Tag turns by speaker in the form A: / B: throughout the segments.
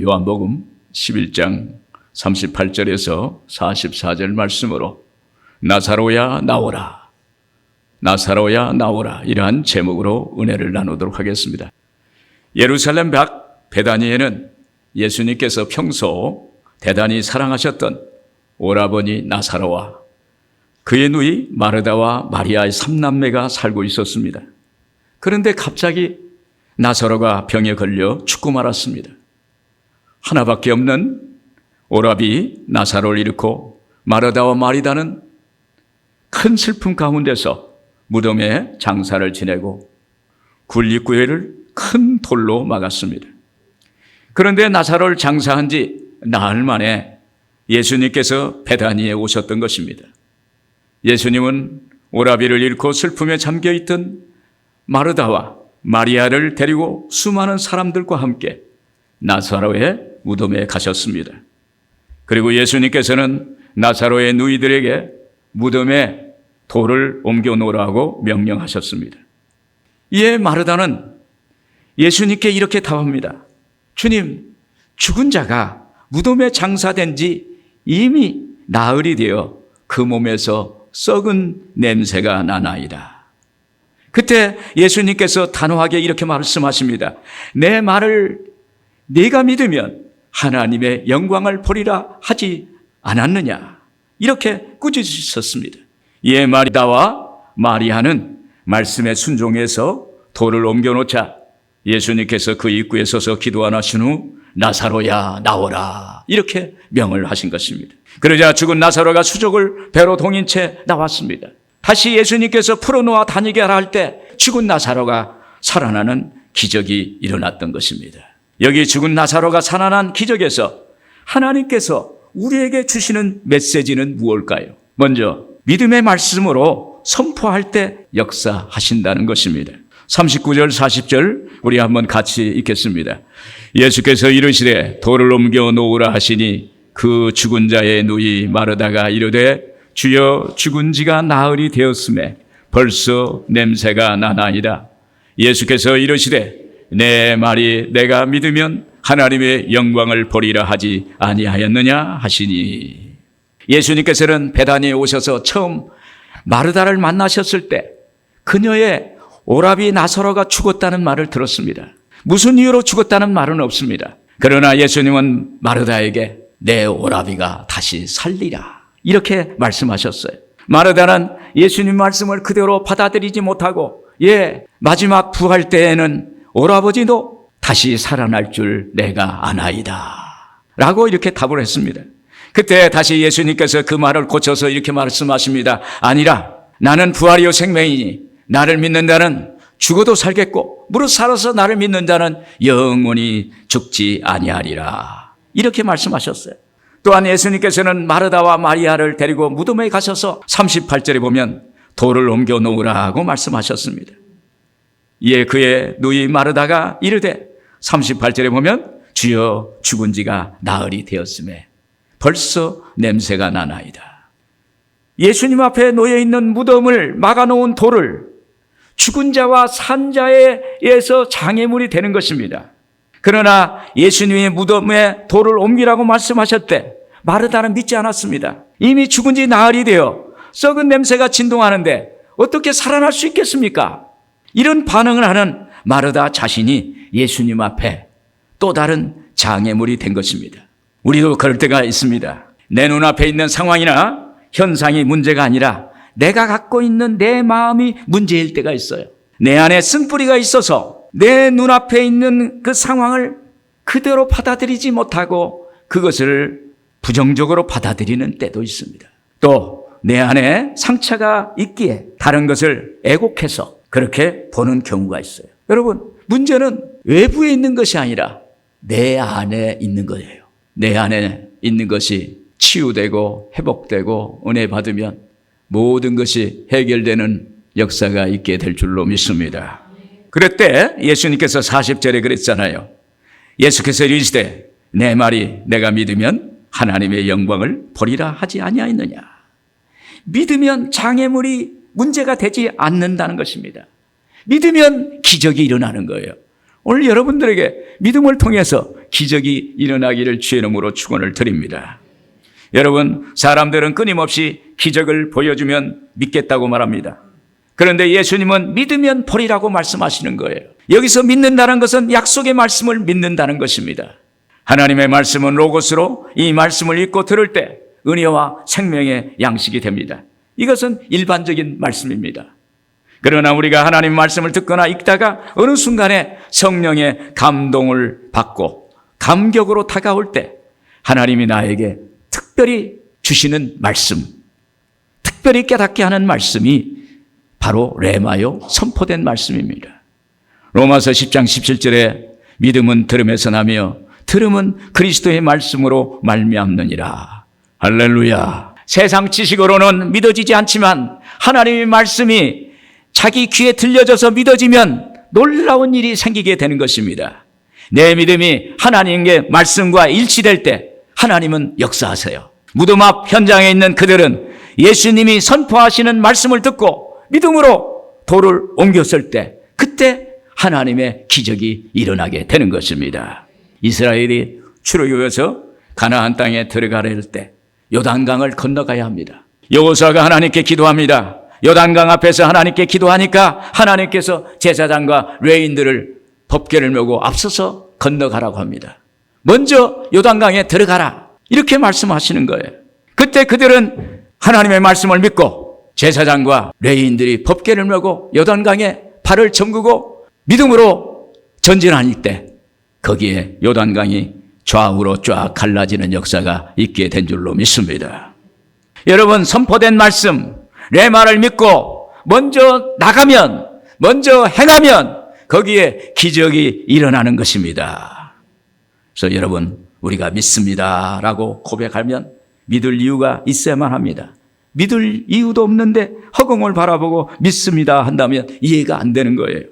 A: 오늘 요한복음 11장 38절에서 44절 말씀으로 나사로야 나오라, 나사로야 나오라, 이러한 제목으로 은혜를 나누도록 하겠습니다. 예루살렘 밖 베다니에는 예수님께서 평소 대단히 사랑하셨던 오라버니 나사로와 그의 누이 마르다와 마리아의 삼남매가 살고 있었습니다. 그런데 갑자기 나사로가 병에 걸려 죽고 말았습니다. 하나밖에 없는 오라비 나사로를 잃고 마르다와 마리다는 큰 슬픔 가운데서 무덤에 장사를 지내고 굴립구이를 큰 돌로 막았습니다. 그런데 나사로를 장사한 지 나흘 만에 예수님께서 베다니에 오셨던 것입니다. 예수님은 오라비를 잃고 슬픔에 잠겨있던 마르다와 마리아를 데리고 수많은 사람들과 함께 나사로의 무덤에 가셨습니다. 그리고 예수님께서는 나사로의 누이들에게 무덤에 돌을 옮겨 놓으라고 명령하셨습니다. 이에 마르다는 예수님께 이렇게 답합니다. 주님, 죽은 자가 무덤에 장사된 지 이미 나흘이 되어 그 몸에서 썩은 냄새가 나나이다. 그때 예수님께서 단호하게 이렇게 말씀하십니다. 내 말을 네가 믿으면 하나님의 영광을 보리라 하지 않았느냐. 이렇게 꾸짖으셨습니다. 이에 마리다와 마리아는 말씀에 순종해서 돌을 옮겨놓자 예수님께서 그 입구에 서서 기도 안 하신 후 나사로야 나오라, 이렇게 명을 하신 것입니다. 그러자 죽은 나사로가 수족을 배로 동인 채 나왔습니다. 다시 예수님께서 풀어놓아 다니게 하라 할 때 죽은 나사로가 살아나는 기적이 일어났던 것입니다. 여기 죽은 나사로가 살아난 기적에서 하나님께서 우리에게 주시는 메시지는 무엇일까요? 먼저 믿음의 말씀으로 선포할 때 역사하신다는 것입니다. 39절 40절 우리 한번 같이 읽겠습니다. 예수께서 이르시되 돌을 옮겨 놓으라 하시니 그 죽은 자의 누이 마르다가 이르되 주여 죽은 지가 나흘이 되었음에 벌써 냄새가 나나이다. 예수께서 이르시되 내 말이 내가 믿으면 하나님의 영광을 보리라 하지 아니하였느냐 하시니. 예수님께서는 베다니에 오셔서 처음 마르다를 만나셨을 때 그녀의 오라비 나사로가 죽었다는 말을 들었습니다. 무슨 이유로 죽었다는 말은 없습니다. 그러나 예수님은 마르다에게 내 오라비가 다시 살리라, 이렇게 말씀하셨어요. 마르다는 예수님 말씀을 그대로 받아들이지 못하고 마지막 부활 때에는 오라버지도 다시 살아날 줄 내가 아나이다 라고 이렇게 답을 했습니다. 그때 다시 예수님께서 그 말을 고쳐서 이렇게 말씀하십니다. 아니라 나는 부활이요 생명이니 나를 믿는 자는 죽어도 살겠고 무릇 살아서 나를 믿는 자는 영원히 죽지 아니하리라, 이렇게 말씀하셨어요. 또한 예수님께서는 마르다와 마리아를 데리고 무덤에 가셔서 38절에 보면 돌을 옮겨 놓으라고 말씀하셨습니다. 이에 그의 누이 마르다가 이르되 38절에 보면 주여 죽은 지가 나흘이 되었음에 벌써 냄새가 나나이다. 예수님 앞에 놓여있는 무덤을 막아놓은 돌을 죽은 자와 산 자에 의해서 장애물이 되는 것입니다. 그러나 예수님의 무덤에 돌을 옮기라고 말씀하셨대 마르다는 믿지 않았습니다. 이미 죽은 지 나흘이 되어 썩은 냄새가 진동하는데 어떻게 살아날 수 있겠습니까? 이런 반응을 하는 마르다 자신이 예수님 앞에 또 다른 장애물이 된 것입니다. 우리도 그럴 때가 있습니다. 내 눈앞에 있는 상황이나 현상이 문제가 아니라 내가 갖고 있는 내 마음이 문제일 때가 있어요. 내 안에 쓴뿌리가 있어서 내 눈앞에 있는 그 상황을 그대로 받아들이지 못하고 그것을 부정적으로 받아들이는 때도 있습니다. 또 내 안에 상처가 있기에 다른 것을 애곡해서 그렇게 보는 경우가 있어요. 여러분, 문제는 외부에 있는 것이 아니라 내 안에 있는 거예요. 내 안에 있는 것이 치유되고 회복되고 은혜 받으면 모든 것이 해결되는 역사가 있게 될 줄로 믿습니다. 그럴 때 예수님께서 40절에 그랬잖아요. 예수께서 이르시되 내 말이 내가 믿으면 하나님의 영광을 보리라 하지 아니하였느냐. 믿으면 장애물이 문제가 되지 않는다는 것입니다. 믿으면 기적이 일어나는 거예요. 오늘 여러분들에게 믿음을 통해서 기적이 일어나기를 주의 이름으로 축원을 드립니다. 여러분, 사람들은 끊임없이 기적을 보여주면 믿겠다고 말합니다. 그런데 예수님은 믿으면 보리라고 말씀하시는 거예요. 여기서 믿는다는 것은 약속의 말씀을 믿는다는 것입니다. 하나님의 말씀은 로고스로 이 말씀을 읽고 들을 때 은혜와 생명의 양식이 됩니다. 이것은 일반적인 말씀입니다. 그러나 우리가 하나님 말씀을 듣거나 읽다가 어느 순간에 성령의 감동을 받고 감격으로 다가올 때 하나님이 나에게 특별히 주시는 말씀, 특별히 깨닫게 하는 말씀이 바로 레마요 선포된 말씀입니다. 로마서 10장 17절에 믿음은 들음에서 나며 들음은 그리스도의 말씀으로 말미암느니라. 할렐루야. 세상 지식으로는 믿어지지 않지만 하나님의 말씀이 자기 귀에 들려져서 믿어지면 놀라운 일이 생기게 되는 것입니다. 내 믿음이 하나님의 말씀과 일치될 때 하나님은 역사하세요. 무덤 앞 현장에 있는 그들은 예수님이 선포하시는 말씀을 듣고 믿음으로 돌을 옮겼을 때 그때 하나님의 기적이 일어나게 되는 것입니다. 이스라엘이 출애굽에서 가나안 땅에 들어가려 때 요단강을 건너가야 합니다. 여호수아가 하나님께 기도합니다. 요단강 앞에서 하나님께 기도하니까 하나님께서 제사장과 레위인들을 법궤를 메고 앞서서 건너가라고 합니다. 먼저 요단강에 들어가라 이렇게 말씀하시는 거예요. 그때 그들은 하나님의 말씀을 믿고 제사장과 레위인들이 법궤를 메고 요단강에 발을 잠그고 믿음으로 전진할 때 거기에 요단강이 좌우로 쫙 갈라지는 역사가 있게 된 줄로 믿습니다. 여러분, 선포된 말씀 레마를 믿고 먼저 나가면, 먼저 행하면 거기에 기적이 일어나는 것입니다. 그래서 여러분, 우리가 믿습니다라고 고백하면 믿을 이유가 있어야만 합니다. 믿을 이유도 없는데 허공을 바라보고 믿습니다 한다면 이해가 안 되는 거예요.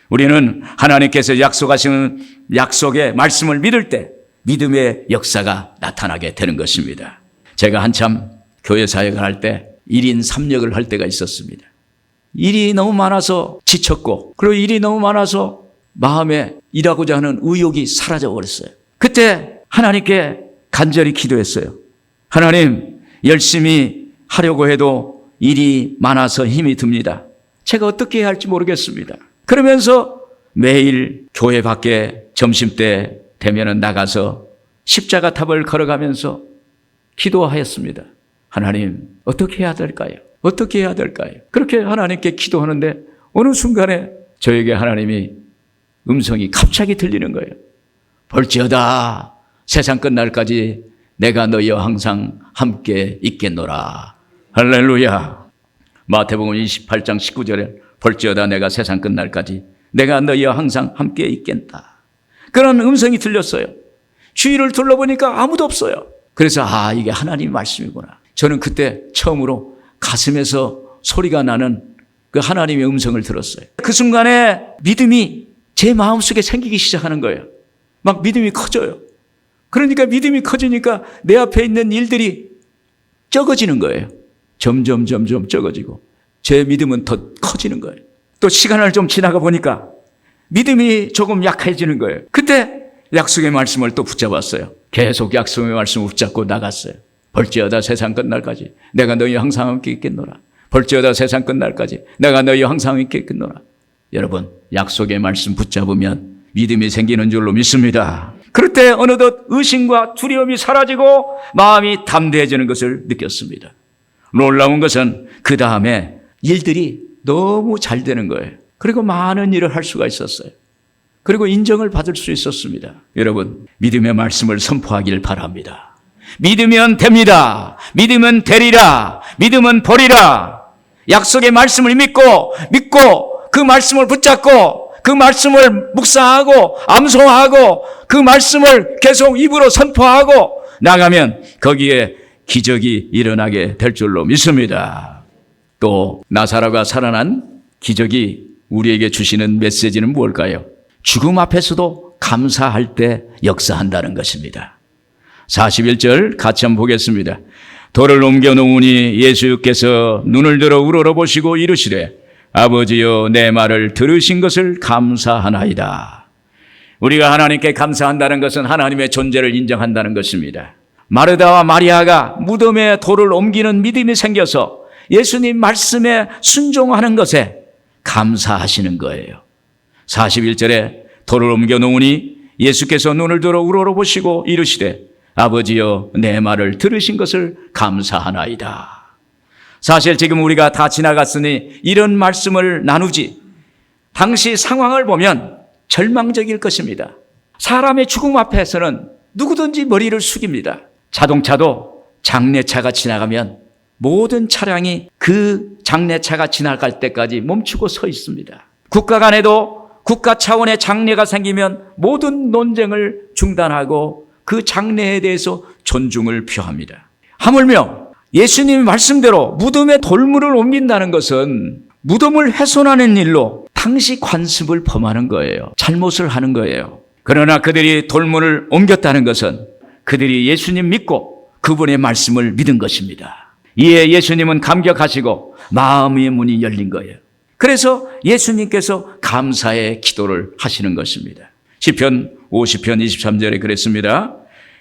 A: 우리는 하나님께서 약속하시는 약속의 말씀을 믿을 때 믿음의 역사가 나타나게 되는 것입니다. 제가 한참 교회 사역을 할 때 1인 3역을 할 때가 있었습니다. 일이 너무 많아서 지쳤고 그리고 일이 너무 많아서 마음에 일하고자 하는 의욕이 사라져 버렸어요. 그때 하나님께 간절히 기도했어요. 하나님, 열심히 하려고 해도 일이 많아서 힘이 듭니다. 제가 어떻게 해야 할지 모르겠습니다. 그러면서 매일 교회 밖에 점심때 되면은 나가서 십자가 탑을 걸어가면서 기도하였습니다. 하나님, 어떻게 해야 될까요? 어떻게 해야 될까요? 그렇게 하나님께 기도하는데 어느 순간에 저에게 하나님이 음성이 갑자기 들리는 거예요. 볼지어다 세상 끝날까지 내가 너희와 항상 함께 있겠노라. 할렐루야. 마태복음 28장 19절에 볼지어다 내가 세상 끝날까지 내가 너희와 항상 함께 있겠다. 그런 음성이 들렸어요. 주위를 둘러보니까 아무도 없어요. 그래서 이게 하나님의 말씀이구나. 저는 그때 처음으로 가슴에서 소리가 나는 그 하나님의 음성을 들었어요. 그 순간에 믿음이 제 마음속에 생기기 시작하는 거예요. 막 믿음이 커져요. 그러니까 믿음이 커지니까 내 앞에 있는 일들이 적어지는 거예요. 점점 적어지고 제 믿음은 더 커지는 거예요. 또 시간을 좀 지나가 보니까 믿음이 조금 약해지는 거예요. 그때 약속의 말씀을 또 붙잡았어요. 계속 약속의 말씀을 붙잡고 나갔어요. 볼지어다 세상 끝날까지 내가 너희와 항상 함께 있겠노라. 볼지어다 세상 끝날까지 내가 너희와 항상 함께 있겠노라. 여러분, 약속의 말씀 붙잡으면 믿음이 생기는 줄로 믿습니다. 그럴 때 어느덧 의심과 두려움이 사라지고 마음이 담대해지는 것을 느꼈습니다. 놀라운 것은 그 다음에 일들이 너무 잘 되는 거예요. 그리고 많은 일을 할 수가 있었어요. 그리고 인정을 받을 수 있었습니다. 여러분, 믿음의 말씀을 선포하기를 바랍니다. 믿으면 됩니다. 믿으면 되리라. 믿으면 보리라. 약속의 말씀을 믿고 그 말씀을 붙잡고 그 말씀을 묵상하고 암송하고 그 말씀을 계속 입으로 선포하고 나가면 거기에 기적이 일어나게 될 줄로 믿습니다. 또 나사로가 살아난 기적이 우리에게 주시는 메시지는 무엇일까요? 죽음 앞에서도 감사할 때 역사한다는 것입니다. 41절 같이 한번 보겠습니다. 돌을 옮겨 놓으니 예수께서 눈을 들어 우러러보시고 이르시되 아버지여 내 말을 들으신 것을 감사하나이다. 우리가 하나님께 감사한다는 것은 하나님의 존재를 인정한다는 것입니다. 마르다와 마리아가 무덤에 돌을 옮기는 믿음이 생겨서 예수님 말씀에 순종하는 것에 감사하시는 거예요. 41절에 돌을 옮겨 놓으니 예수께서 눈을 들어 우러러보시고 이르시되 아버지여 내 말을 들으신 것을 감사하나이다. 사실 지금 우리가 다 지나갔으니 이런 말씀을 나누지, 당시 상황을 보면 절망적일 것입니다. 사람의 죽음 앞에서는 누구든지 머리를 숙입니다. 자동차도 장례차가 지나가면 모든 차량이 그 장례차가 지나갈 때까지 멈추고 서 있습니다. 국가 간에도 국가 차원의 장례가 생기면 모든 논쟁을 중단하고 그 장례에 대해서 존중을 표합니다. 하물며 예수님 말씀대로 무덤에 돌물을 옮긴다는 것은 무덤을 훼손하는 일로 당시 관습을 범하는 거예요. 잘못을 하는 거예요. 그러나 그들이 돌물을 옮겼다는 것은 그들이 예수님 믿고 그분의 말씀을 믿은 것입니다. 이에 예수님은 감격하시고 마음의 문이 열린 거예요. 그래서 예수님께서 감사의 기도를 하시는 것입니다. 시편 50편 23절에 그랬습니다.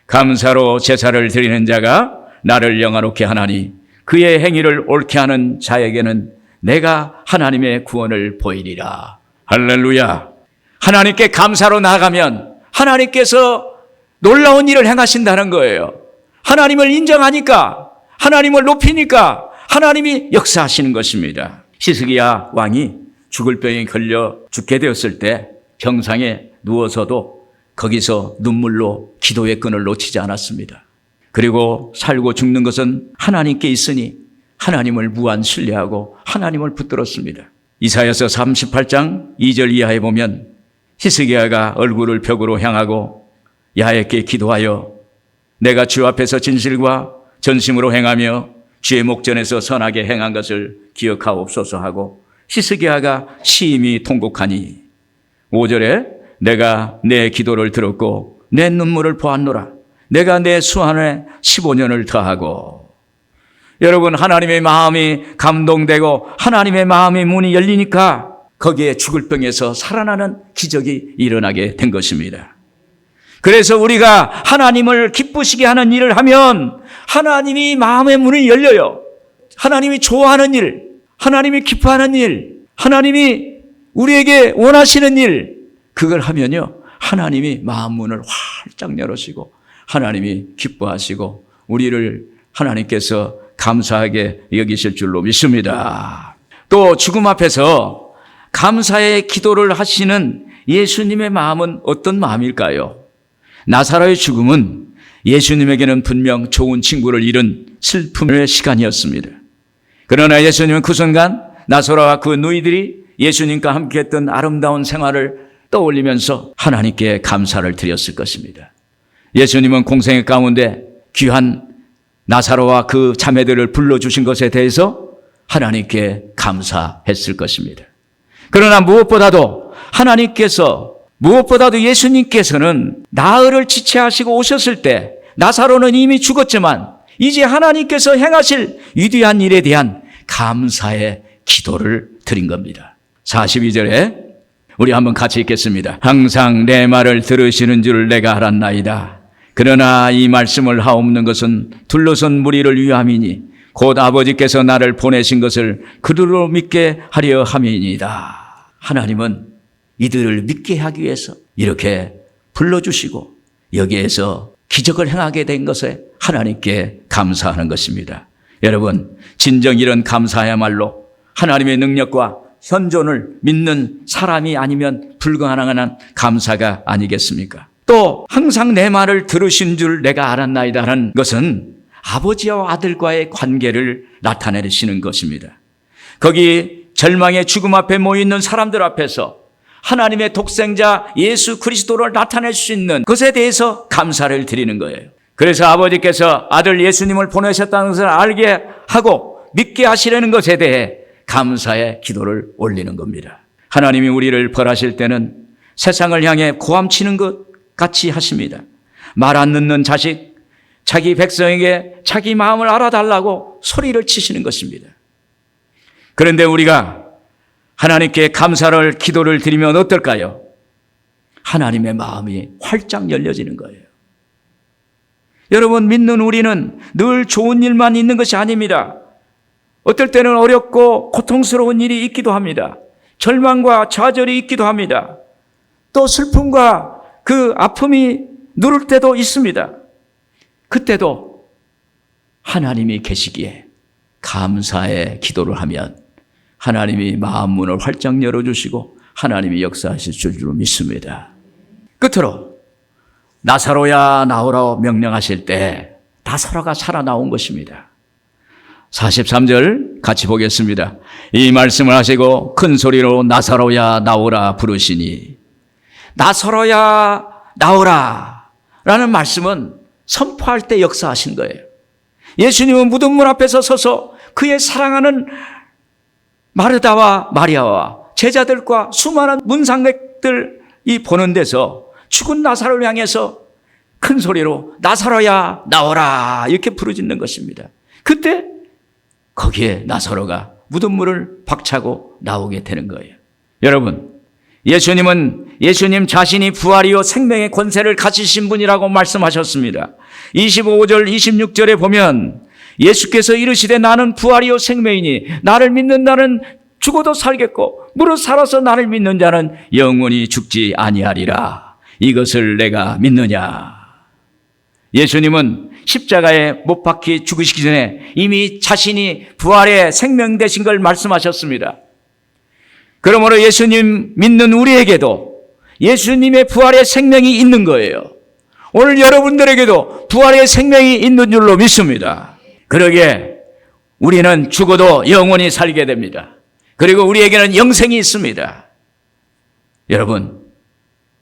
A: 감사로 제사를 드리는 자가 나를 영화롭게 하나니 그의 행위를 옳게 하는 자에게는 내가 하나님의 구원을 보이리라. 할렐루야. 하나님께 감사로 나아가면 하나님께서 놀라운 일을 행하신다는 거예요. 하나님을 인정하니까, 하나님을 높이니까 하나님이 역사하시는 것입니다. 히스기야 왕이 죽을 병에 걸려 죽게 되었을 때 병상에 누워서도 거기서 눈물로 기도의 끈을 놓치지 않았습니다. 그리고 살고 죽는 것은 하나님께 있으니 하나님을 무한 신뢰하고 하나님을 붙들었습니다. 이사야서 38장 2절 이하에 보면 히스기야가 얼굴을 벽으로 향하고 야훼께 기도하여 내가 주 앞에서 진실과 전심으로 행하며 주의 목전에서 선하게 행한 것을 기억하옵소서 하고 히스기야가 심히 통곡하니 5절에 내가 내 기도를 들었고 내 눈물을 보았노라. 내가 내 수완에 15년을 더하고. 여러분, 하나님의 마음이 감동되고 하나님의 마음의 문이 열리니까 거기에 죽을 병에서 살아나는 기적이 일어나게 된 것입니다. 그래서 우리가 하나님을 기쁘시게 하는 일을 하면 하나님이 마음의 문이 열려요. 하나님이 좋아하는 일, 하나님이 기뻐하는 일, 하나님이 우리에게 원하시는 일, 그걸 하면요 하나님이 마음 문을 활짝 열으시고 하나님이 기뻐하시고 우리를 하나님께서 감사하게 여기실 줄로 믿습니다. 또 죽음 앞에서 감사의 기도를 하시는 예수님의 마음은 어떤 마음일까요? 나사로의 죽음은 예수님에게는 분명 좋은 친구를 잃은 슬픔의 시간이었습니다. 그러나 예수님은 그 순간 나사로와 그 누이들이 예수님과 함께했던 아름다운 생활을 떠올리면서 하나님께 감사를 드렸을 것입니다. 예수님은 공생의 가운데 귀한 나사로와 그 자매들을 불러주신 것에 대해서 하나님께 감사했을 것입니다. 그러나 무엇보다도 예수님께서는 나흘을 지체하시고 오셨을 때 나사로는 이미 죽었지만 이제 하나님께서 행하실 위대한 일에 대한 감사의 기도를 드린 겁니다. 42절에 우리 한번 같이 읽겠습니다. 항상 내 말을 들으시는 줄 내가 알았나이다. 그러나 이 말씀을 하옵는 것은 둘러선 무리를 위함이니 곧 아버지께서 나를 보내신 것을 그들로 믿게 하려 함이니이다. 하나님은 이들을 믿게 하기 위해서 이렇게 불러주시고 여기에서 기적을 행하게 된 것에 하나님께 감사하는 것입니다. 여러분, 진정 이런 감사야말로 하나님의 능력과 현존을 믿는 사람이 아니면 불가능한 감사가 아니겠습니까? 또 항상 내 말을 들으신 줄 내가 알았나이다라는 것은 아버지와 아들과의 관계를 나타내시는 것입니다. 거기 절망의 죽음 앞에 모여있는 사람들 앞에서 하나님의 독생자 예수 그리스도를 나타낼 수 있는 것에 대해서 감사를 드리는 거예요. 그래서 아버지께서 아들 예수님을 보내셨다는 것을 알게 하고 믿게 하시려는 것에 대해 감사의 기도를 올리는 겁니다. 하나님이 우리를 벌하실 때는 세상을 향해 고함치는 것 같이 하십니다. 말 안 듣는 자식, 자기 백성에게 자기 마음을 알아달라고 소리를 치시는 것입니다. 그런데 우리가 하나님께 감사를 기도를 드리면 어떨까요? 하나님의 마음이 활짝 열려지는 거예요. 여러분, 믿는 우리는 늘 좋은 일만 있는 것이 아닙니다. 어떨 때는 어렵고 고통스러운 일이 있기도 합니다. 절망과 좌절이 있기도 합니다. 또 슬픔과 그 아픔이 누를 때도 있습니다. 그때도 하나님이 계시기에 감사의 기도를 하면 하나님이 마음 문을 활짝 열어주시고 하나님이 역사하실 줄로 믿습니다. 끝으로 나사로야 나오라 명령하실 때 나사로가 살아나온 것입니다. 43절 같이 보겠습니다. 이 말씀을 하시고 큰 소리로 나사로야 나오라 부르시니, 나사로야 나오라 라는 말씀은 선포할 때 역사하신 거예요. 예수님은 무덤 문 앞에서 서서 그의 사랑하는 마르다와 마리아와 제자들과 수많은 문상객들이 보는 데서 죽은 나사로를 향해서 큰 소리로 나사로야 나오라 이렇게 부르짖는 것입니다. 그때 거기에 나사로가 무덤문을 박차고 나오게 되는 거예요. 여러분, 예수님은 예수님 자신이 부활이요 생명의 권세를 가지신 분이라고 말씀하셨습니다. 25절 26절에 보면 예수께서 이르시되 나는 부활이요 생명이니 나를 믿는 자는 죽어도 살겠고 무릇 살아서 나를 믿는 자는 영원히 죽지 아니하리라. 이것을 내가 믿느냐. 예수님은 십자가에 못 박히 죽으시기 전에 이미 자신이 부활의 생명 되신 걸 말씀하셨습니다. 그러므로 예수님 믿는 우리에게도 예수님의 부활의 생명이 있는 거예요. 오늘 여러분들에게도 부활의 생명이 있는 줄로 믿습니다. 그러기에 우리는 죽어도 영원히 살게 됩니다. 그리고 우리에게는 영생이 있습니다. 여러분,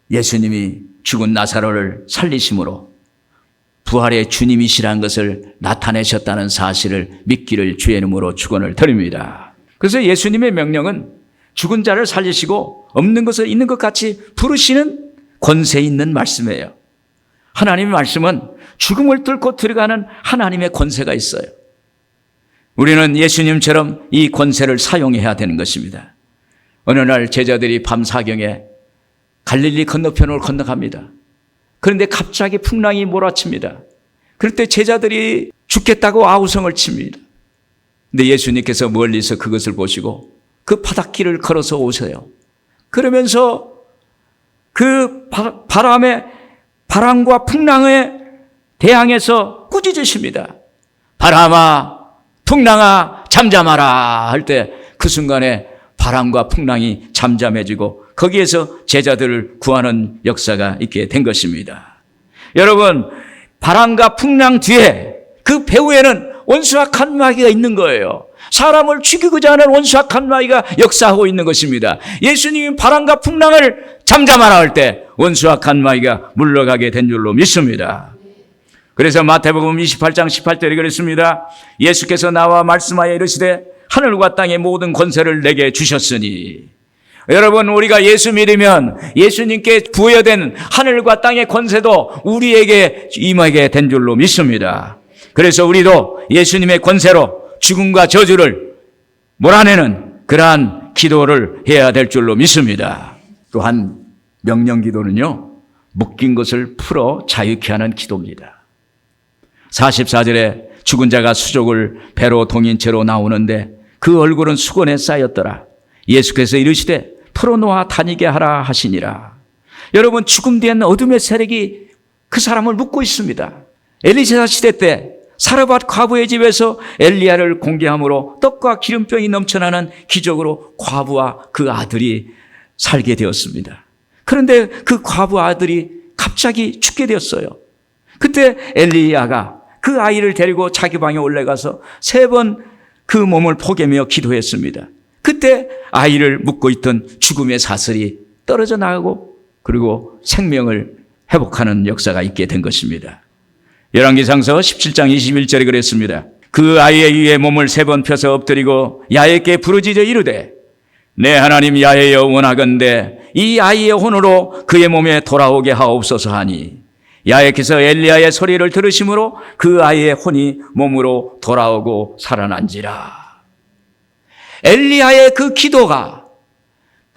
A: 예수님이 죽은 나사로를 살리심으로 부활의 주님이시라는 것을 나타내셨다는 사실을 믿기를 주의 이름으로 축원을 드립니다. 그래서 예수님의 명령은 죽은 자를 살리시고 없는 것을 있는 것 같이 부르시는 권세 있는 말씀이에요. 하나님의 말씀은 죽음을 뚫고 들어가는 하나님의 권세가 있어요. 우리는 예수님처럼 이 권세를 사용해야 되는 것입니다. 어느 날 제자들이 밤 사경에 갈릴리 건너편을 건너갑니다. 그런데 갑자기 풍랑이 몰아칩니다. 그럴 때 제자들이 죽겠다고 아우성을 칩니다. 근데 예수님께서 멀리서 그것을 보시고 그 바닷길을 걸어서 오세요. 그러면서 그 바람과 풍랑에 대항해서 꾸짖으십니다. 바람아, 풍랑아, 잠잠하라 할 때 그 순간에 바람과 풍랑이 잠잠해지고 거기에서 제자들을 구하는 역사가 있게 된 것입니다. 여러분, 바람과 풍랑 뒤에 그 배후에는 원수악한 마귀가 있는 거예요. 사람을 죽이고자 하는 원수악한 마귀가 역사하고 있는 것입니다. 예수님이 바람과 풍랑을 잠잠하라 할 때 원수악한 마귀가 물러가게 된 줄로 믿습니다. 그래서 마태복음 28장 18절에 그랬습니다. 예수께서 나와 말씀하여 이르시되 하늘과 땅의 모든 권세를 내게 주셨으니. 여러분, 우리가 예수 믿으면 예수님께 부여된 하늘과 땅의 권세도 우리에게 임하게 된 줄로 믿습니다. 그래서 우리도 예수님의 권세로 죽음과 저주를 몰아내는 그러한 기도를 해야 될 줄로 믿습니다. 또한 명령 기도는요, 묶인 것을 풀어 자유케 하는 기도입니다. 44절에 죽은 자가 수족을 배로 동인 채로 나오는데 그 얼굴은 수건에 쌓였더라. 예수께서 이르시되 풀어놓아 다니게 하라 하시니라. 여러분, 죽음 뒤에는 어둠의 세력이 그 사람을 묶고 있습니다. 엘리사 시대 때 사르밧 과부의 집에서 엘리야를 공개함으로 떡과 기름병이 넘쳐나는 기적으로 과부와 그 아들이 살게 되었습니다. 그런데 그 과부 아들이 갑자기 죽게 되었어요. 그때 엘리야가 그 아이를 데리고 자기 방에 올라가서 3번 그 몸을 포개며 기도했습니다. 그때 아이를 묶고 있던 죽음의 사슬이 떨어져 나가고 그리고 생명을 회복하는 역사가 있게 된 것입니다. 열왕기상서 17장 21절에 그랬습니다. 그 아이의 위에 몸을 3번 펴서 엎드리고 야훼께 부르짖어 이르되 내 하나님 야훼여 원하건대 이 아이의 혼으로 그의 몸에 돌아오게 하옵소서 하니 야훼께서 엘리야의 소리를 들으심으로 그 아이의 혼이 몸으로 돌아오고 살아난지라. 엘리야의 그 기도가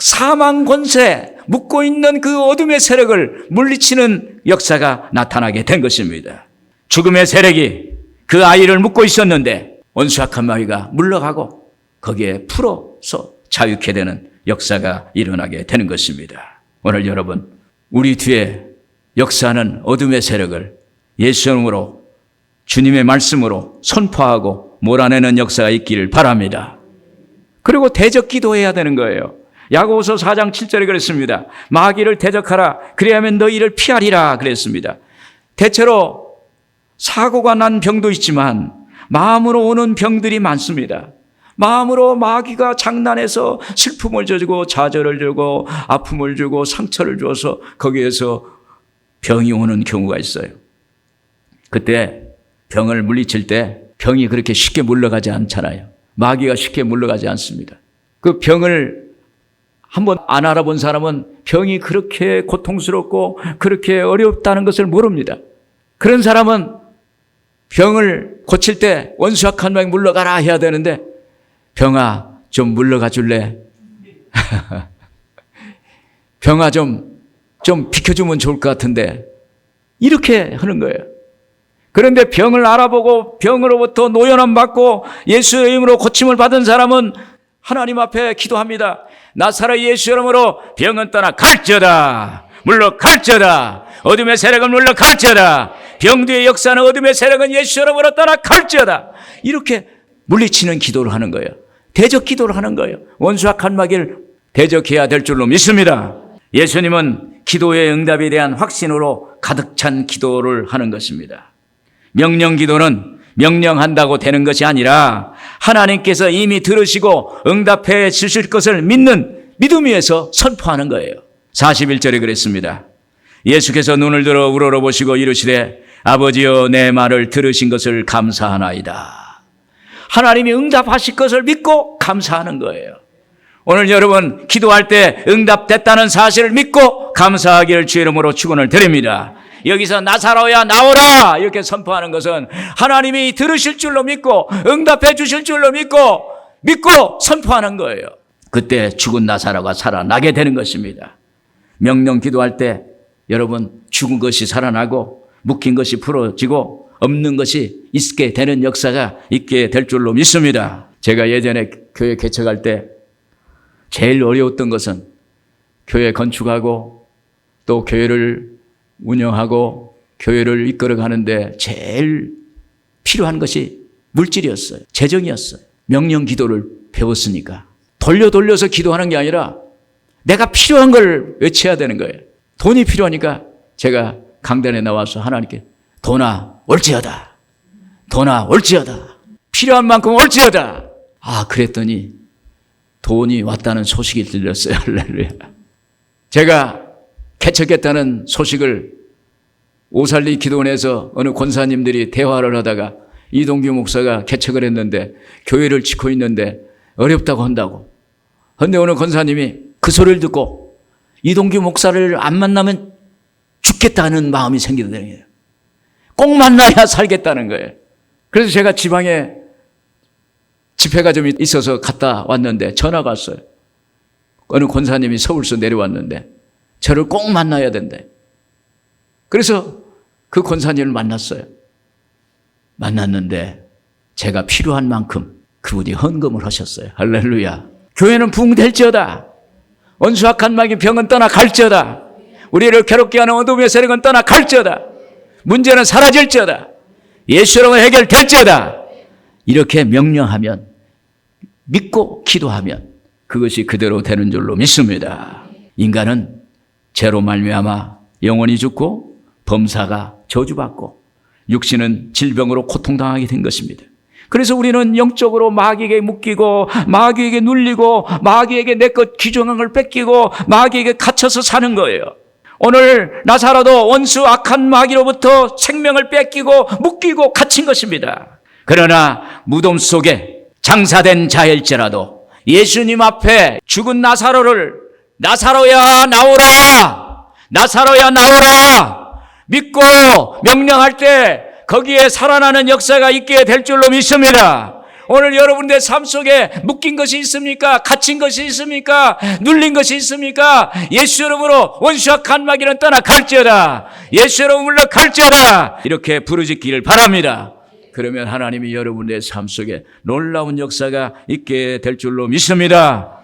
A: 사망 권세, 묶고 있는 그 어둠의 세력을 물리치는 역사가 나타나게 된 것입니다. 죽음의 세력이 그 아이를 묶고 있었는데 원수악한 마귀가 물러가고 거기에 풀어서 자유케 되는 역사가 일어나게 되는 것입니다. 오늘 여러분, 우리 뒤에 역사하는 어둠의 세력을 예수 이름으로 주님의 말씀으로 선포하고 몰아내는 역사가 있기를 바랍니다. 그리고 대적 기도해야 되는 거예요. 야고보서 4장 7절에 그랬습니다. 마귀를 대적하라. 그리하면 너희를 피하리라 그랬습니다. 대체로 사고가 난 병도 있지만 마음으로 오는 병들이 많습니다. 마음으로 마귀가 장난해서 슬픔을 주고 좌절을 주고 아픔을 주고 상처를 줘서 거기에서 병이 오는 경우가 있어요. 그때 병을 물리칠 때 병이 그렇게 쉽게 물러가지 않잖아요. 마귀가 쉽게 물러가지 않습니다. 그 병을 한번 안 알아본 사람은 병이 그렇게 고통스럽고 그렇게 어렵다는 것을 모릅니다. 그런 사람은 병을 고칠 때 원수악한 마귀 물러가라 해야 되는데 병아 좀 물러가 줄래? 병아 좀 비켜주면 좋을 것 같은데 이렇게 하는 거예요. 그런데 병을 알아보고 병으로부터 노연함 받고 예수의 이름으로 고침을 받은 사람은 하나님 앞에 기도합니다. 나사렛 예수 이름으로 병은 떠나 갈지어다. 물러갈지어다. 어둠의 세력은 물러갈지어다. 병뒤의 역사는 어둠의 세력은 예수 이름으로 떠나 갈지어다. 이렇게 물리치는 기도를 하는 거예요. 대적 기도를 하는 거예요. 원수악한 마귀를 대적해야 될 줄로 믿습니다. 예수님은 기도의 응답에 대한 확신으로 가득 찬 기도를 하는 것입니다. 명령 기도는 명령한다고 되는 것이 아니라 하나님께서 이미 들으시고 응답해 주실 것을 믿는 믿음 위에서 선포하는 거예요. 41절에 그랬습니다. 예수께서 눈을 들어 우러러보시고 이르시되 아버지여 내 말을 들으신 것을 감사하나이다. 하나님이 응답하실 것을 믿고 감사하는 거예요. 오늘 여러분 기도할 때 응답됐다는 사실을 믿고 감사하기를 주의 이름으로 축원을 드립니다. 여기서 나사로야 나오라 이렇게 선포하는 것은 하나님이 들으실 줄로 믿고 응답해 주실 줄로 믿고 선포하는 거예요. 그때 죽은 나사로가 살아나게 되는 것입니다. 명령 기도할 때 여러분 죽은 것이 살아나고 묶인 것이 풀어지고 없는 것이 있게 되는 역사가 있게 될 줄로 믿습니다. 제가 예전에 교회 개척할 때 제일 어려웠던 것은 교회 건축하고 또 교회를 운영하고 교회를 이끌어가는데 제일 필요한 것이 물질이었어요. 재정이었어요. 명령 기도를 배웠으니까 돌려서 기도하는 게 아니라 내가 필요한 걸 외쳐야 되는 거예요. 돈이 필요하니까 제가 강단에 나와서 하나님께 돈아 올지어다. 돈아 올지어다. 필요한 만큼 올지어다. 그랬더니 돈이 왔다는 소식이 들렸어요. 할렐루야. 제가 개척했다는 소식을 오살리 기도원에서 어느 권사님들이 대화를 하다가 이동규 목사가 개척을 했는데 교회를 짓고 있는데 어렵다고 한다고. 그런데 어느 권사님이 그 소리를 듣고 이동규 목사를 안 만나면 죽겠다는 마음이 생기는 거예요. 꼭 만나야 살겠다는 거예요. 그래서 제가 지방에 집회가 좀 있어서 갔다 왔는데 전화가 왔어요. 어느 권사님이 서울서 내려왔는데 저를 꼭 만나야 된대. 그래서 그 권사님을 만났어요. 만났는데 제가 필요한 만큼 그분이 헌금을 하셨어요. 할렐루야. 교회는 부흥될지어다. 원수악한 마귀 병은 떠나갈지어다. 우리를 괴롭게 하는 어둠의 세력은 떠나갈지어다. 문제는 사라질지어다. 예수로 해결될지어다. 이렇게 명령하면 믿고 기도하면 그것이 그대로 되는 줄로 믿습니다. 인간은 죄로 말미암아 영혼이 죽고 범사가 저주받고 육신은 질병으로 고통당하게 된 것입니다. 그래서 우리는 영적으로 마귀에게 묶이고 마귀에게 눌리고 마귀에게 내 것 귀중한 걸 뺏기고 마귀에게 갇혀서 사는 거예요. 오늘 나사로도 원수 악한 마귀로부터 생명을 뺏기고 묶이고 갇힌 것입니다. 그러나 무덤 속에 장사된 자일지라도 예수님 앞에 죽은 나사로를 나사로야 나오라, 나사로야 나오라 믿고 명령할 때 거기에 살아나는 역사가 있게 될 줄로 믿습니다. 오늘 여러분의 삶 속에 묶인 것이 있습니까? 갇힌 것이 있습니까? 눌린 것이 있습니까? 예수 이름으로 원수와 간마귀는 떠나 갈지어다. 예수 이름으로 물러갈지어다. 이렇게 부르짖기를 바랍니다. 그러면 하나님이 여러분의 삶 속에 놀라운 역사가 있게 될 줄로 믿습니다.